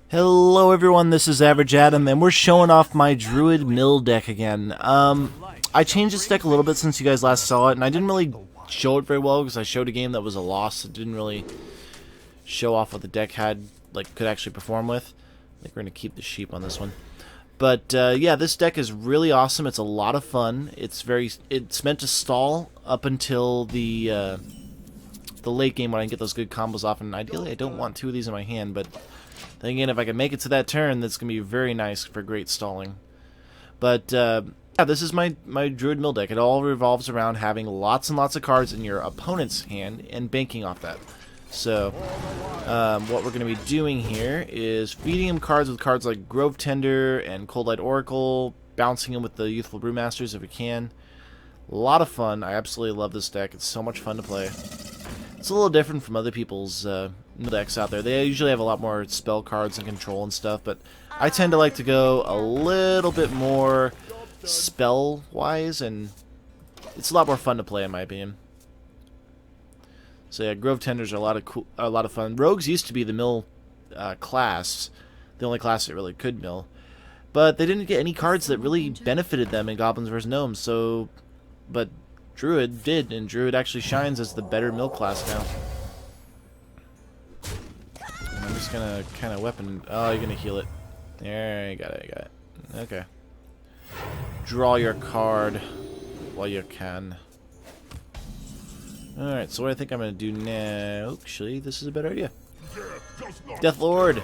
Hello everyone, this is Average Adam, and we're showing off my Druid Mill Deck again. I changed this deck a little bit since you guys last saw it, and I didn't really show it very well because I showed a game that was a loss. It didn't really show off what the deck could actually perform with. I think we're going to keep the sheep on this one. But yeah, this deck is really awesome. It's a lot of fun. It's meant to stall up until the late game when I can get those good combos off, and ideally I don't want two of these in my hand, but then again, if I can make it to that turn, that's going to be very nice for great stalling. But, yeah, this is my Druid Mill deck. It all revolves around having lots and lots of cards in your opponent's hand and banking off that. So, what we're going to be doing here is feeding him cards with cards like Grove Tender and Cold Light Oracle, bouncing him with the Youthful Brewmasters if we can. A lot of fun. I absolutely love this deck. It's so much fun to play. It's a little different from other people's decks out there. They usually have a lot more spell cards and control and stuff, but I tend to like to go a little bit more spell-wise, and it's a lot more fun to play in my opinion. So yeah, Grove Tenders are a lot of fun. Rogues used to be the mill class, the only class that really could mill, but they didn't get any cards that really benefited them in Goblins vs. Gnomes. But Druid did, and Druid actually shines as the better mill class now. And I'm just gonna kind of weapon. Oh, you're gonna heal it. There, you got it. You got it. Okay. Draw your card while you can. All right. So what I think I'm gonna do now? Actually, this is a better idea. Death Lord.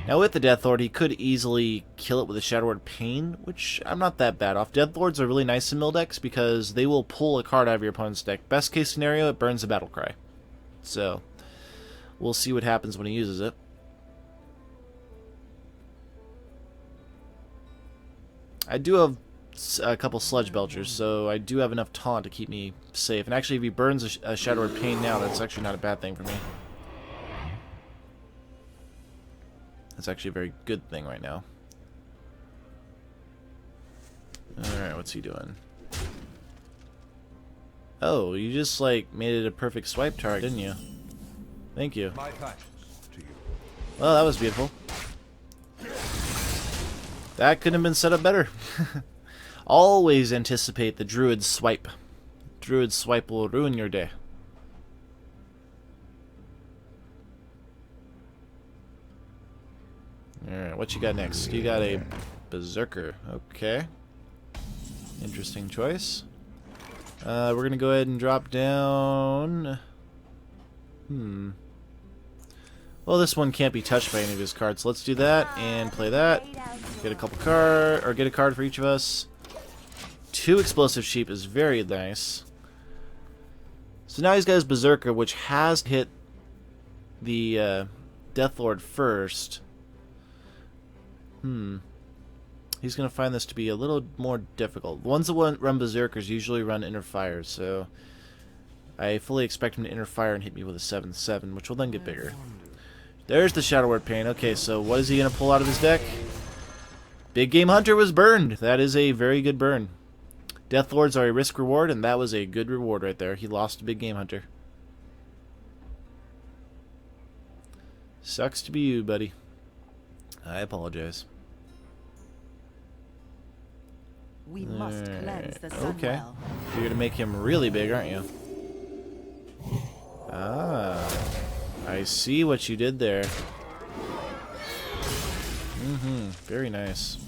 Now with the Death Lord, he could easily kill it with a Shadow Word Pain, which I'm not that bad off. Death Lords are really nice in mill decks because they will pull a card out of your opponent's deck. Best case scenario, it burns a Battle Cry. So, we'll see what happens when he uses it. I do have a couple Sludge Belchers, so I do have enough taunt to keep me safe. And actually, if he burns a Shadow Word Pain now, that's actually not a bad thing for me. That's actually a very good thing right now. Alright, what's he doing? Oh, you just, like, made it a perfect swipe target, didn't you? Thank you. Well, that was beautiful. That couldn't have been set up better. Always anticipate the Druid swipe. Druid swipe will ruin your day. Alright, what you got next? You got a Berserker. Okay. Interesting choice. We're going to go ahead and drop down... Well, this one can't be touched by any of his cards. So let's do that and play that. Get a couple card, or get a card for each of us. 2 Explosive Sheep is very nice. So now he's got his Berserker, which has hit the Death Lord first. He's going to find this to be a little more difficult. The ones that run Berserkers usually run Inner Fires, so I fully expect him to Inner Fire and hit me with a 7/7, which will then get bigger. There's the Shadow Word Pain. Okay, so what is he going to pull out of his deck? Big Game Hunter was burned. That is a very good burn. Death Lords are a risk reward, and that was a good reward right there. He lost a Big Game Hunter. Sucks to be you, buddy. I apologize. We must cleanse the sun okay. well. You're gonna make him really big, aren't you? Ah, I see what you did there. Very nice.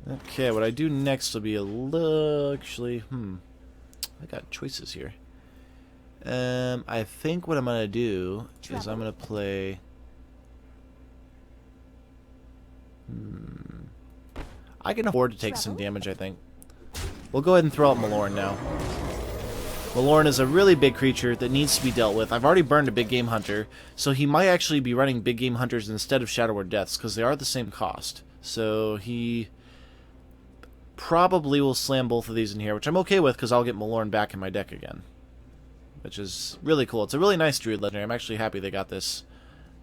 Okay, what I do next will be a little... Actually, I got choices here. I think what I'm gonna do is I'm gonna play... I can afford to take some damage, I think. We'll go ahead and throw out Malorne now. Malorne is a really big creature that needs to be dealt with. I've already burned a Big Game Hunter, so he might actually be running Big Game Hunters instead of Shadow Word Deaths, because they are the same cost. So he probably will slam both of these in here, which I'm okay with, because I'll get Malorne back in my deck again. Which is really cool. It's a really nice Druid Legendary. I'm actually happy they got this.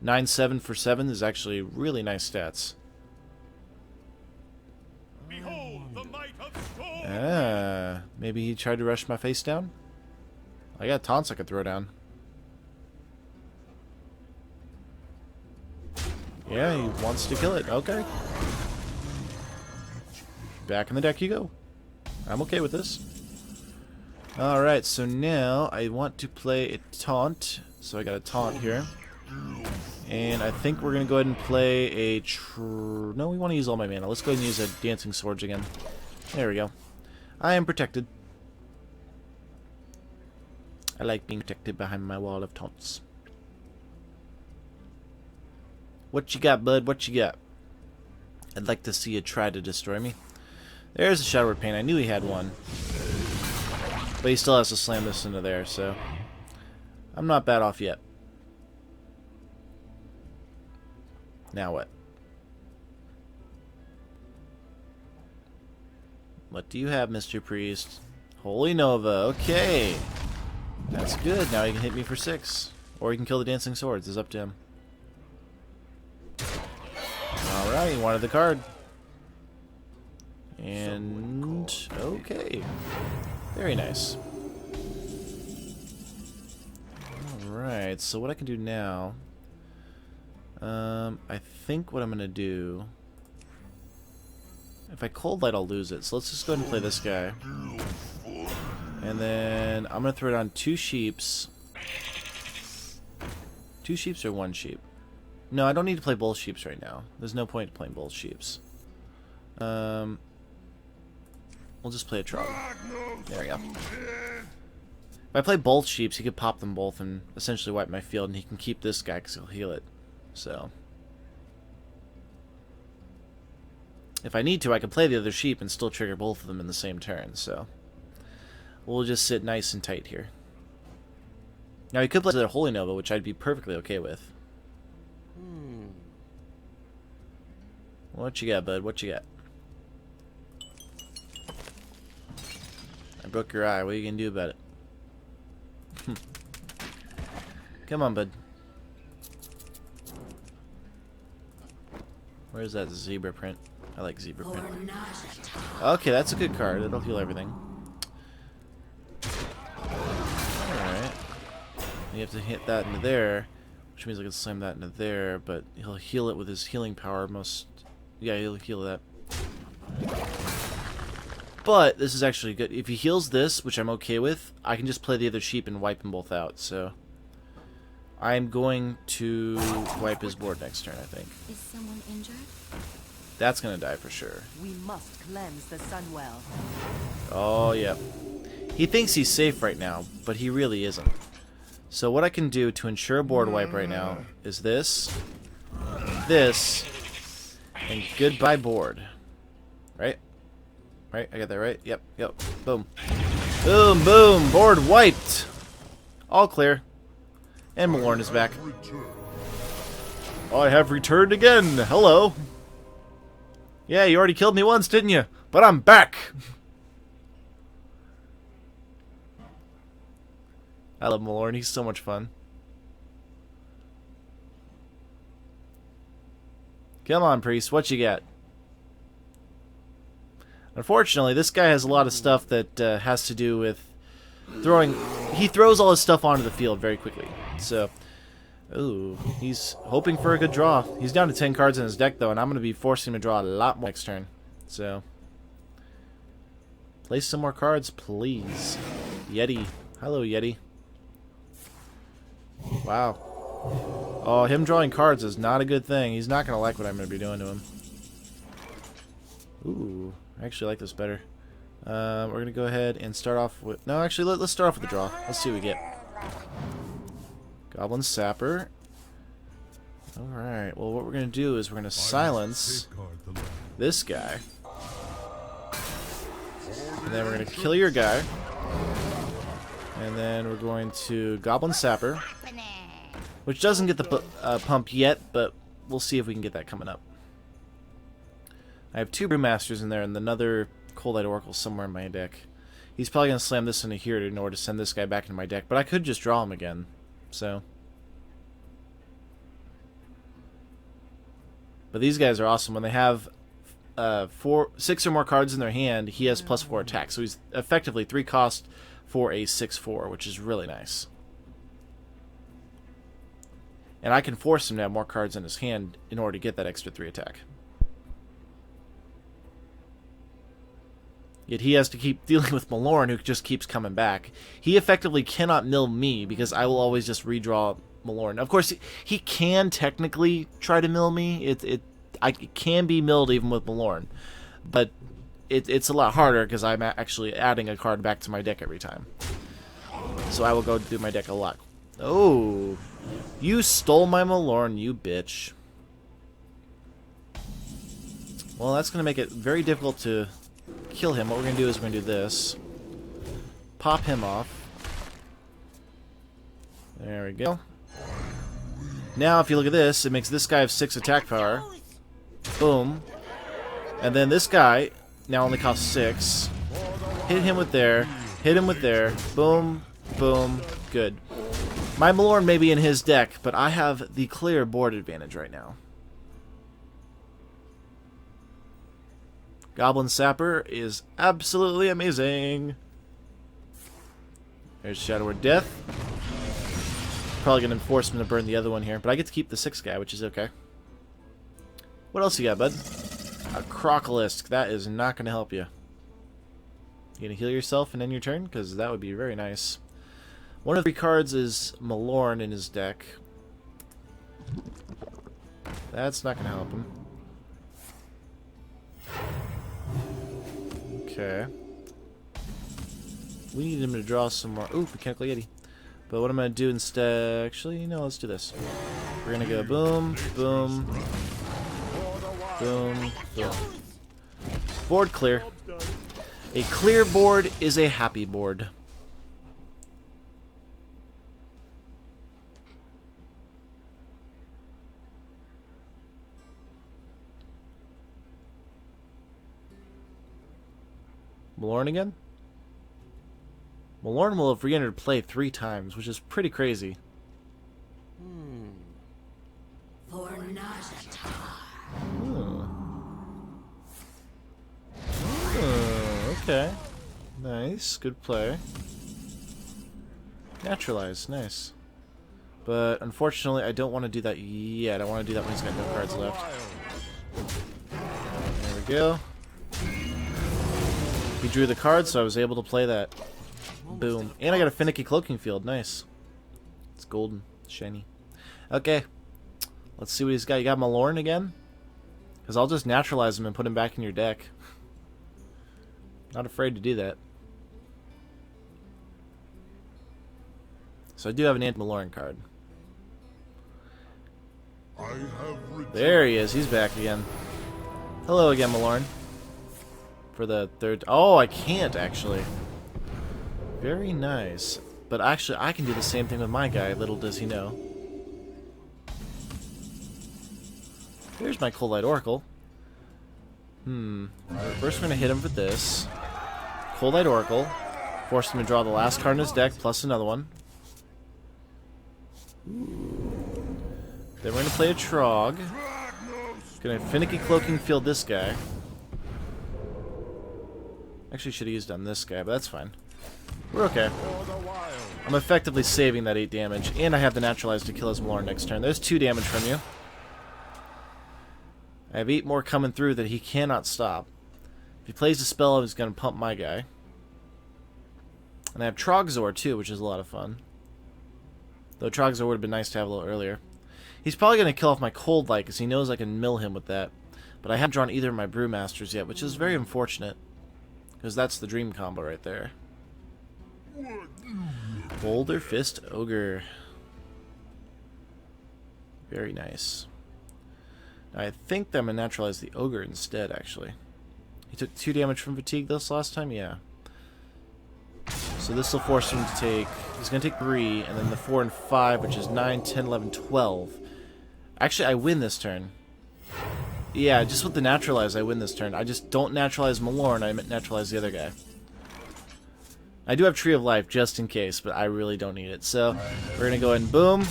9/7 for 7 is actually really nice stats. Maybe he tried to rush my face down? I got taunts I could throw down. Yeah, he wants to kill it. Okay. Back in the deck you go. I'm okay with this. Alright, so now I want to play a taunt. So I got a taunt here. And I think we're going to go ahead and play a... No, we want to use all my mana. Let's go ahead and use a Dancing Swords again. There we go. I am protected. I like being protected behind my wall of taunts. What you got, bud? What you got? I'd like to see you try to destroy me. There's a Shadow Pain. I knew he had one. But he still has to slam this into there, so... I'm not bad off yet. Now what? What do you have, Mr. Priest? Holy Nova. Okay. That's good. Now he can hit me for 6. Or he can kill the Dancing Swords. It's up to him. Alright, he wanted the card. And... okay. Very nice. Alright, so what I can do now... I think what I'm going to do... If I Cold Light, I'll lose it. So let's just go ahead and play this guy. And then I'm going to throw it on 2 sheeps. 2 sheeps or 1 sheep? No, I don't need to play both sheeps right now. There's no point in playing both sheeps. We'll just play a Trog. There we go. If I play both sheeps, he could pop them both and essentially wipe my field, and he can keep this guy because he'll heal it. So... if I need to, I can play the other sheep and still trigger both of them in the same turn, so... we'll just sit nice and tight here. Now, he could play their Holy Nova, which I'd be perfectly okay with. What you got, bud? What you got? I broke your eye. What are you gonna do about it? Come on, bud. Where's that zebra print? I like zebra print. Okay, that's a good card. It'll heal everything. Alright. You have to hit that into there, which means I can slam that into there, but he'll heal it with his healing power most... yeah, he'll heal that. But this is actually good. If he heals this, which I'm okay with, I can just play the other sheep and wipe them both out, so... I'm going to wipe his board next turn, I think. Is someone injured? That's gonna die for sure. We must cleanse the Sunwell. Oh, yeah. He thinks he's safe right now, but he really isn't. So what I can do to ensure a board wipe right now is this, and goodbye board. Right? Right? I got that right? Yep, yep. Boom. Boom, boom! Board wiped! All clear. And Malorne is back. I have returned again! Hello! Yeah, you already killed me once, didn't you? But I'm back! I love Malorne, he's so much fun. Come on, priest, what you got? Unfortunately, this guy has a lot of stuff that has to do with throwing... he throws all his stuff onto the field very quickly. So, ooh, he's hoping for a good draw. He's down to 10 cards in his deck, though, and I'm going to be forcing him to draw a lot more next turn. So, play some more cards, please. Yeti. Hello, Yeti. Wow. Oh, him drawing cards is not a good thing. He's not going to like what I'm going to be doing to him. Ooh, I actually like this better. We're going to go ahead and start off with... no, actually, let's start off with the draw. Let's see what we get. Goblin Sapper. Alright, well, what we're going to do is we're going to silence this guy. And then we're going to kill your guy. And then we're going to Goblin Sapper. Which doesn't get the pump yet, but we'll see if we can get that coming up. I have 2 Brewmasters in there and another Cold Light Oracle somewhere in my deck. He's probably going to slam this into here in order to send this guy back into my deck, but I could just draw him again. So, but these guys are awesome. When they have 6 or more cards in their hand, he has +4 attack. So he's effectively 3 cost for a 6/4, which is really nice. And I can force him to have more cards in his hand in order to get that extra 3 attack. Yet he has to keep dealing with Malorne, who just keeps coming back. He effectively cannot mill me because I will always just redraw Malorne. Of course, he can technically try to mill me. It can be milled even with Malorne. But it's a lot harder because I'm actually adding a card back to my deck every time. So I will go do my deck a lot. Oh, you stole my Malorne, you bitch. Well, that's going to make it very difficult to kill him. What we're going to do is we're going to do this. Pop him off. There we go. Now, if you look at this, it makes this guy have 6 attack power. Boom. And then this guy now only costs 6. Hit him with there. Hit him with there. Boom. Boom. Good. My Malorne may be in his deck, but I have the clear board advantage right now. Goblin Sapper is absolutely amazing. There's Shadow Word Death. Probably going to force him to burn the other one here, but I get to keep the 6 guy, which is okay. What else you got, bud? A Crocolisk. That is not going to help you. You going to heal yourself and end your turn? Because that would be very nice. One of the 3 cards is Malorne in his deck. That's not going to help him. Okay. We need him to draw some more. Ooh, Mechanical Yeti. But what I'm going to do instead... Actually, no, let's do this. We're going to go boom, boom, boom, boom. Board clear. A clear board is a happy board. Malorne again? Malorne will have re-entered play 3 times, which is pretty crazy. Okay. Nice. Good play. Naturalize. Nice. But unfortunately, I don't want to do that yet. I want to do that when he's got no cards left. There we go. He drew the card, so I was able to play that. Boom. And I got a Finicky Cloaking Field. Nice. It's golden. Shiny. Okay. Let's see what he's got. You got Malorne again? Because I'll just naturalize him and put him back in your deck. Not afraid to do that. So I do have an anti-Malorne card. There he is. He's back again. Hello again, Malorne. For the 3rd... Oh, I can't, actually. Very nice. But actually, I can do the same thing with my guy, little does he know. Here's my Cold Light Oracle. First we're going to hit him with this. Cold Light Oracle. Force him to draw the last card in his deck, plus another one. Then we're going to play a Trog. Going to Finicky Cloaking Field this guy. Actually, should have used on this guy, but that's fine. We're okay. I'm effectively saving that 8 damage, and I have the Naturalize to kill his Malorne next turn. There's 2 damage from you. I have 8 more coming through that he cannot stop. If he plays a spell, he's going to pump my guy. And I have Trogzor, too, which is a lot of fun. Though Trogzor would have been nice to have a little earlier. He's probably going to kill off my Cold Light, because he knows I can mill him with that. But I haven't drawn either of my Brewmasters yet, which is very unfortunate. Because that's the dream combo right there. Boulder Fist Ogre. Very nice. Now, I think that I'm going to naturalize the Ogre instead, actually. He took 2 damage from Fatigue this last time? Yeah. So this will force him to take... He's going to take 3, and then the 4 and 5, which is 9, 10, 11, 12. Actually, I win this turn. Yeah, just with the Naturalize, I win this turn. I just don't naturalize Malorne, I naturalize the other guy. I do have Tree of Life, just in case, but I really don't need it. So, we're going to go ahead and boom,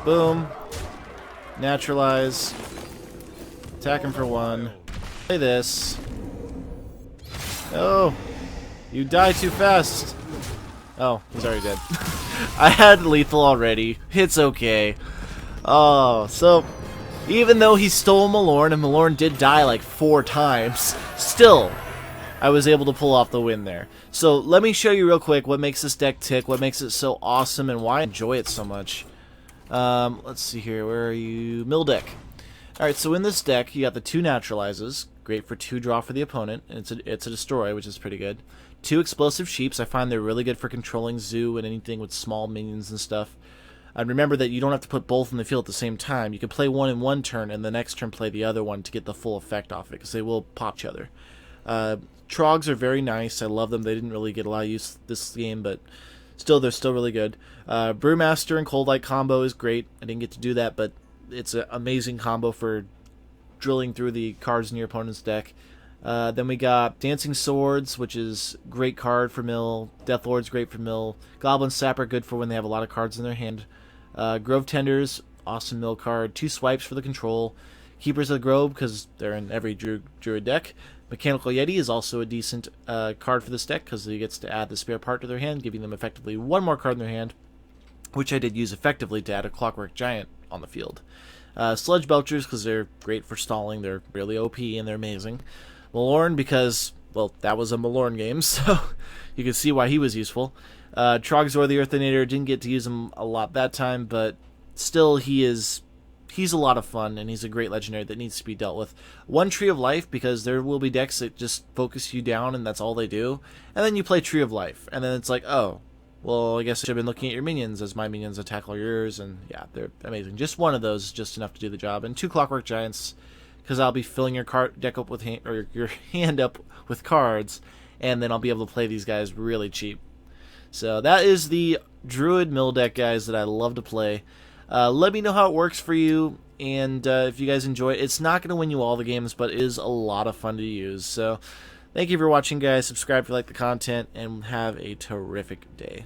boom, naturalize, attack him for 1, play this. Oh, you die too fast. Oh, he's already dead. I had lethal already. It's okay. Oh, so even though he stole Malorne, and Malorne did die like 4 times, still, I was able to pull off the win there. So let me show you real quick what makes this deck tick, what makes it so awesome, and why I enjoy it so much. Let's see here, where are you? Mill Deck. Alright, so in this deck, you got the 2 Naturalizes, great for 2 draw for the opponent, and it's a Destroy, which is pretty good. 2 Explosive Sheeps, I find they're really good for controlling Zoo and anything with small minions and stuff. And remember that you don't have to put both in the field at the same time. You can play one in one turn, and the next turn play the other one to get the full effect off it, because they will pop each other. Trogs are very nice. I love them. They didn't really get a lot of use this game, but still, they're still really good. Brewmaster and Cold Light combo is great. I didn't get to do that, but it's an amazing combo for drilling through the cards in your opponent's deck. Then we got Dancing Swords, which is great card for mill. Death Lord's great for mill. Goblin Sapper, good for when they have a lot of cards in their hand. Grove Tenders, awesome mill card. 2 swipes for the control. Keepers of the Grove, because they're in every Druid deck. Mechanical Yeti is also a decent card for this deck, because he gets to add the spare part to their hand, giving them effectively 1 more card in their hand, which I did use effectively to add a Clockwork Giant on the field. Sludge Belchers, because they're great for stalling. They're really OP, and they're amazing. Malorne, because, well, that was a Malorne game, so you can see why he was useful. Trogzor the Earthinator, didn't get to use him a lot that time, but still he's a lot of fun, and he's a great legendary that needs to be dealt with. 1 Tree of Life, because there will be decks that just focus you down, and that's all they do. And then you play Tree of Life, and then it's like, oh, well, I guess I should have been looking at your minions, as my minions attack all yours, and yeah, they're amazing. Just one of those is just enough to do the job. And 2 Clockwork Giants, because I'll be filling your card deck up with your hand up with cards, and then I'll be able to play these guys really cheap. So that is the Druid Mill Deck, guys, that I love to play. Let me know how it works for you, and if you guys enjoy it. It's not going to win you all the games, but it is a lot of fun to use. So thank you for watching, guys. Subscribe if you like the content, and have a terrific day.